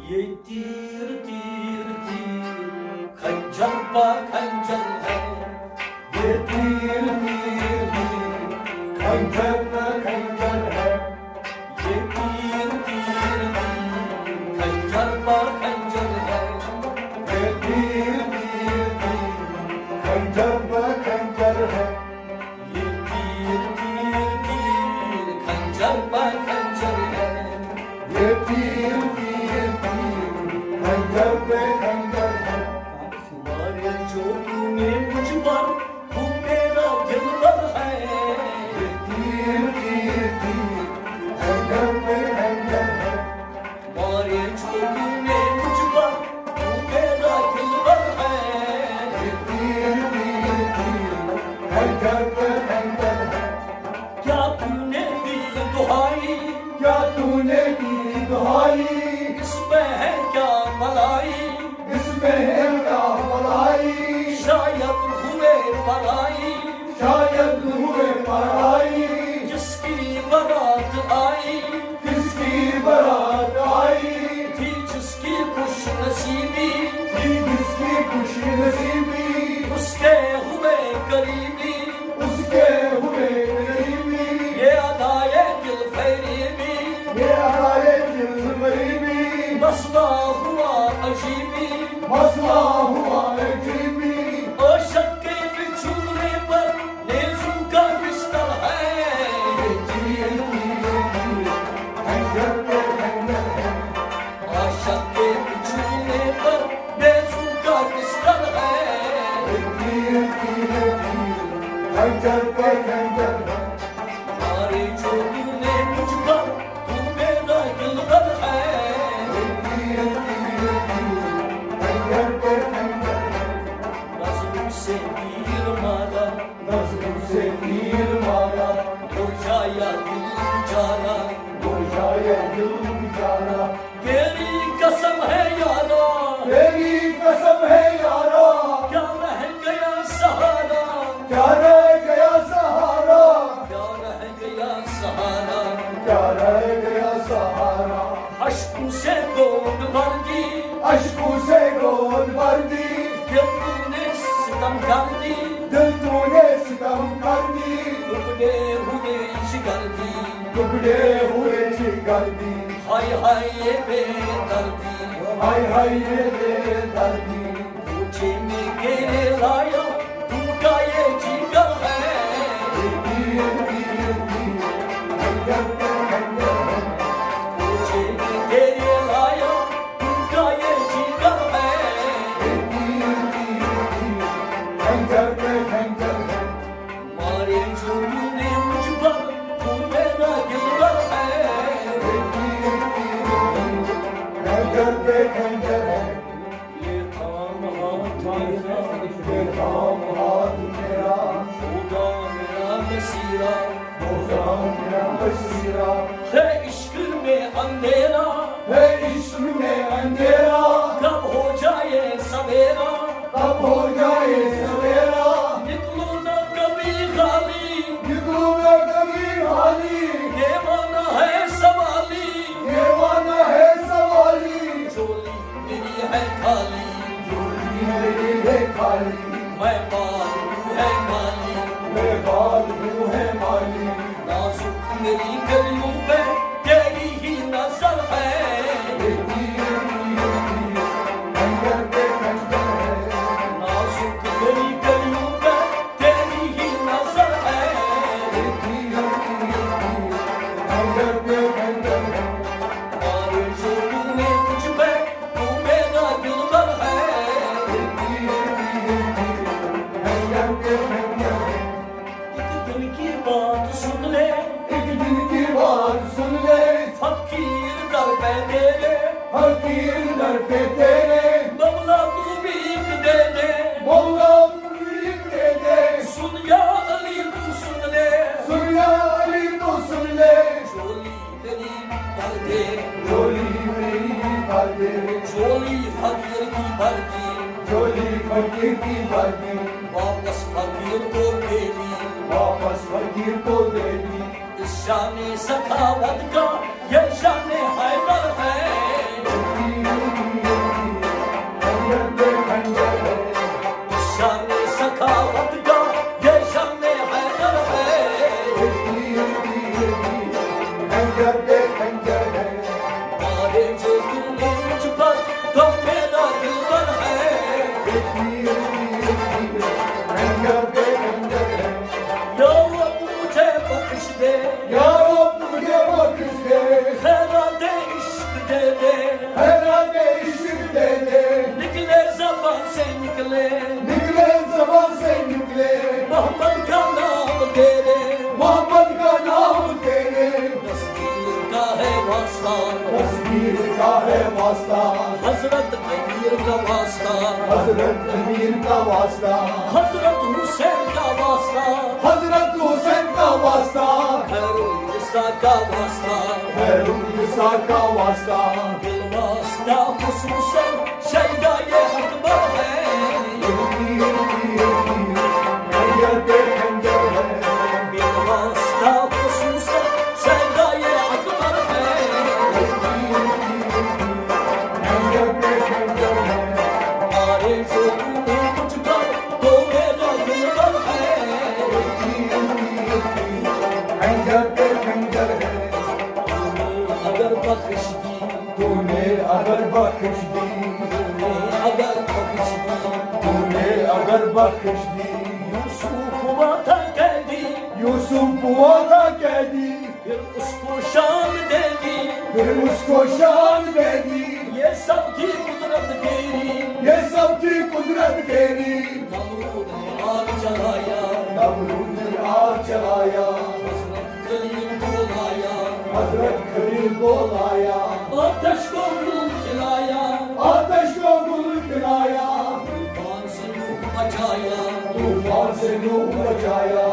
ये तीर तीर तीर खंजर पा खंजर है, ये तीर तीर तीर खंजर पे खंजर है, ये तीर तीर तीर खंजर पा खंजर है, ये तीर तीर तीर खंजर पे खंजर है, ये तीर तीर तीर खंजर पा खंजर है। ये तीर तीर तीर खंजर पे खंजर है। मारे जो तूने मुझ पर तू मेरा दिलबर है, ये तीर तीर तीर खंजर पे खंजर है। मारे जो तूने मुझ पर तू मेरा दिलबर है। ये तीर तीर तीर खंजर पे खंजर है। क्या तूने दी दुहाई, क्या तूने दी दुहाई, इसमें है क्या भलाई, इसमें है क्या भलाई, शायद हुए पराई, शायद हुए पराई, जिसकी बारात आई किसकी बारात आई, थी, जिसकी खुश नसीबी थी किसकी खुशी नसीबी, उसके हुए करीबी, उसके हुए गरीबी, ये अदाए दिल फरीबी, ये आए दिल गरीबी, मसला हुआ अजीबी, मसला हुआ अजीबी, और शक्के बिछूने पर नेज़ू का बिस्तर है। ये तीर तीर तीर खंजर पे खंजर है। और शक्के बिछूने पर नेज़ू का बिस्तर है। ये तीर तीर तीर खंजर पे खंजर है। मारे जो तूने मुझ पर तू मेरा दिलबर है। ये तीर तीर तीर खंजर पे खंजर है। नज़रों से तीर मारा, नज़रों से तीर मारा, हो जाया दिल जाना, वो शायद दिल बेचारा। तेरी कसम है यारा, तेरी कसम है यारा, क्या रह गया सहारा, क्या रह गया सहारा, क्या रह गया सहारा। क्या रह गया सहारा। अश्कों से गोद भर दी, अश्कों से गोद भर दी, दिल तूने सितम कर दी, दिल तूने सितम कर दी, टुकड़े हुए जिगर दी, टुकड़े हुए जिगर दी। हाय हाय ये बेदर्दी, हाय हाय ये बेदर्दी, मुझे में घेरे लाया उनका ये जिगर है। ये तीर तीर तीर खंजर पे खंजर है। मुझे में घेरे लाया उनका ये जिगर है। ये तीर तीर तीर खंजर पे खंजर है। मारे जो तूने मुझ पर तू मेरा दिलबर है। ये तीर तीर तीर खंजर पे खंजर है। ये थाम हाथ मेरा, ये काम हाथ मेरा, होगा मेरा मसीरा, होगा मेरा बसीरा, है इश्क में अंधेरा, है इश्क में अंधेरा, कब हो जाए सवेरा, कब हो जाए सवेरा, निकलो ना कभी खाली, निकलूं मैं कभी हाली, देवाना है सवाली, दीवाना है सवाली, चोली मेरी है खाली, झोली मेरी है खाली, मैं बाल तू है माली, मैं बाल तू है माली, नाजुक मेरी गलियों पे तेरी ही नजर है। ये तीर तीर तीर खंजर पे खंजर है। नाजुक मेरी गलियों पे तेरी ही नजर है। ये तीर तीर तीर खंजर पे खंजर है। और जो तूने मुझ पे तू मेरा दिलबर है। ये तीर तीर तीर खंजर पे खंजर है। एक दिन की बात सुन ले, एक दिन की बात सुन ले, फकीर दर पे तेरे, फकीर दर पे तेरे, मौला तू भीख दे दे, मौला भीख दे दे, सुन या अली तू सुन ले, सुन या अली तो सुन ले, झोली मेरी भर दे, झोली मेरी भर दे, झोली फकीर की भर दी, झोली फकीर की भर दी, वापस फकीर को दे दी, वापस फकीर को दे दी। इस शान सखावत का ये शान हैदर है। ये तीर herhalde işin dede. निकले जबान से निकले निकले जबान से निकले मोहम्मद का नाम तेरे मोहम्मद का नाम तेरे तस्वीर का है वास्ता तस्वीर का है वास्ता हजरत अमीर का वास्ता हजरत अमीर का वास्ता हजरत हुसैन का वास्ता हजरत हुसैन का वास्ता खैरुल का वास्ता खैरुल का वास्ता दिल वास्ता खुसूसन शैदा ये अकबर है खंजर पे खंजर है दिल वास्ता खुसूसन शैदा ये अकबर है खंजर पे खंजर है मारे जो तूने मुझ पर तो मेरा दिलबर है खंजर पे खंजर है अगर बख्श दी तूने अगर बख्श दी अगर बख्श दी तूने अगर बख्श दी यूसुफ हुआ था कैदी यूसुफ हुआ था कैदी फिर उसको शान दे दी फिर उसको शान दे दी ये सब थी कुदरत तेरी ये सब थी कुदरत तेरी नमरूद ने आग जलाया नमरूद ने आग जलाया हजरत कलीम को लाया हजरत खलील को लाया आतश को गुल खिलाया आतश को गुल खिलाया तूफान से नूह बचाया तूफान से नूह बचाया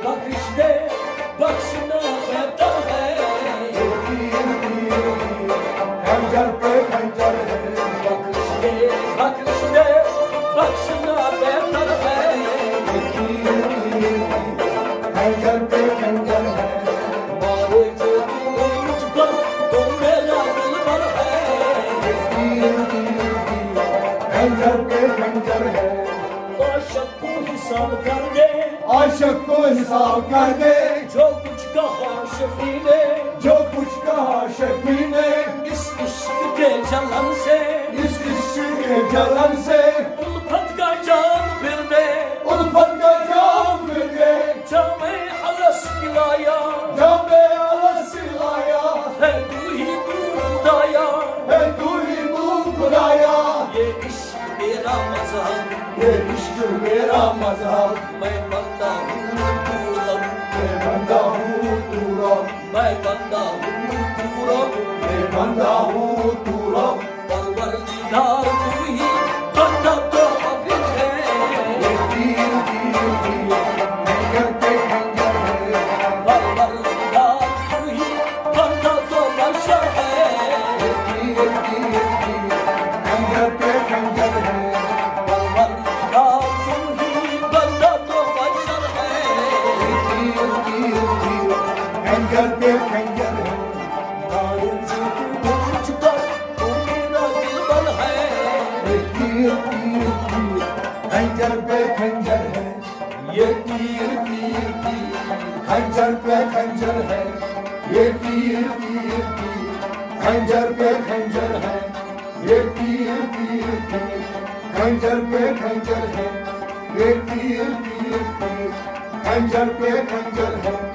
बख्श दे बख्शना बेहतर है खंजर पे खंजर है बख्श दे बख्शना बेहतर है खंजर पे खंजर है मारे जो तूने मुझ पर तो मेरा दिलबर है खंजर पे खंजर है आशिक को हिसाब कर दे आशिक को हिसाब कर दे जो कुछ कहा शफी ने जो कुछ कहा शफी ने इस इश्क के जलन से इस इश्क के जलन से उल्फत का जाम फिर दे उल्फत का जाम फिर दे जामे अलस पिलाया जामे अलस लाया है तू ही तू खुदाया है तू ही तू खुदाया ये इश्क मेरा मजहब ये इश्क मेरा मजहब मैं बंदा हूँ तू रब मैं बंदा हूँ तू रब मैं बंदा हूँ तू रब मैं बंदा हूँ तू रब परवरदिगार तू ही बंदा तो अभी है ये तीर तीर तीर खंजर पे खंजर है परवरदिगार तू ही बंदा तो बशर है ये तीर तीर तीर खंजर पे खंजर है परवरदिगार तू ही बंदा तो बशर है तीर तीर तीर खंजर पे खंजर है मारे जो तू मुझ पर तो मेरा दिलबर है ये तीर तीर तीर खंजर पे खंजर है ये तीर तीर तीर खंजर पे खंजर है ये तीर तीर तीर खंजर पे खंजर है ये तीर तीर तीर खंजर पे खंजर है ये तीर तीर तीर खंजर पे खंजर है